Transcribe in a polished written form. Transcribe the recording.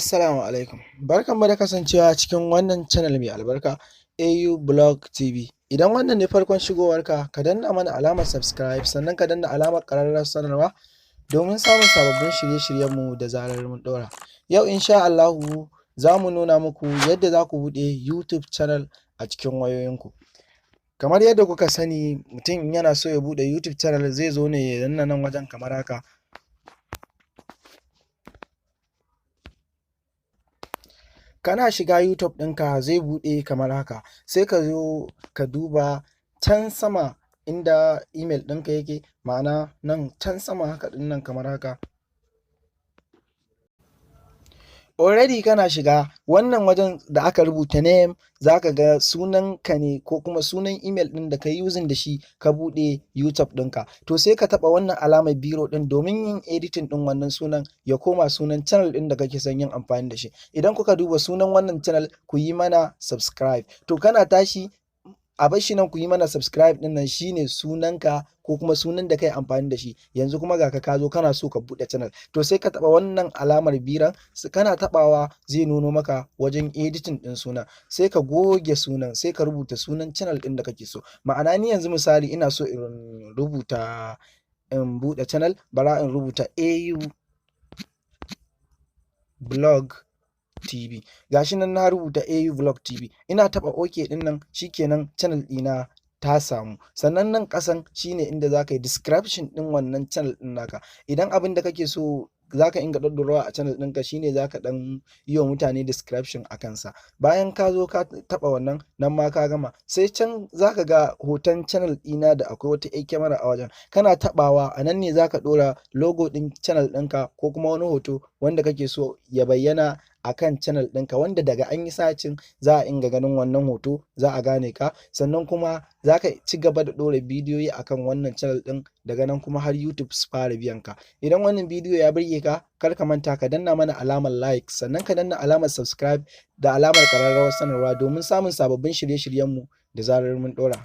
Assalamu alaikum. Barkanmu da kasancewa cikin wannan channel mai albarka AU Blog TV. Idan wannan ne farkon shigowarka, ka danna mana alamar subscribe sannan ka danna alamar ƙararrawar sanarwa domin samun sababbin shirye-shiryenmu da zarar mun ɗora. Yau insha Allahu za mu nuna muku yadda za ku buɗe YouTube channel a cikin wayoyinku. Kamar yadda kuka sani, mutum yana so ya buɗe YouTube channel zai zo ne ya danna nan wajen kamar haka. Kana shiga YouTube ɗinka zai buɗe kamar haka, sai ka zo ka duba can sama inda email ɗinka yake, ma'ana nan can sama haka ɗin nan kamar haka. Already kana shiga wannan wajen da aka rubuta name, za ka ga sunanka ne ko kuma sunan email ɗin da ka yi using da shi ka buɗe YouTube ɗinka. To sai ka taɓa wannan alamar biro ɗin domin yin editing ɗin wannan sunan ya koma sunan channel ɗin da kake son yin amfani da shi. Idan kuka duba sunan wannan channel, ku yi mana subscribe. To kana tashi a bar shi nan, ku yi mana subscribe ɗin nan shine sunanka ko kuma sunan da kai amfani da shi. Yanzu kuma ga ka zo kana so ka buɗe channel, to sai ka taɓa wannan alamar biran, kana taɓawa zai nuno maka wajen editing ɗin sunan, sai ka goge sunan, sai ka rubuta sunan channel ɗin da kake so. Ma'ana ni yanzu misali ina so in rubuta in buɗe channel, bara in rubuta AU Blog TV. Gashi nan na rubuta AU Blog TV. Ina taɓa OK ɗin nan, shikenan channel ɗina ta samu. Sannan nan ƙasan shine inda za ka yi description ɗin wannan channel ɗin naka. Idan abin da kake so za ka inga ɗaɗɗurawa a channel ɗinka shine za ka ɗan yi wa mutane description a kansa. Bayan ka zo ka taɓa wannan, nan ma ka gama. Sai can za ka ga hoton channel ɗina da akwai wata kyamara a wajen. Kana taɓawa a nan ne za ka ɗora logo ɗin channel ɗinka ko kuma wani hoto wanda kake so ya bayyana a kan channel ɗinka, wanda daga an yi sacin za a inga ganin wannan hoto, za a gane ka. Sannan kuma za ka ci gaba da ɗora bidiyoyi akan wannan channel ɗin, daga nan kuma har YouTube su fara biyan ka. Idan wannan bidiyo ya burge ka, kar ka manta ka danna mana alamar like, sannan ka danna alamar subscribe da alamar ƙararrawar sanarwa domin samun sababbin shirye-shiryenmu da zarar mun ɗora.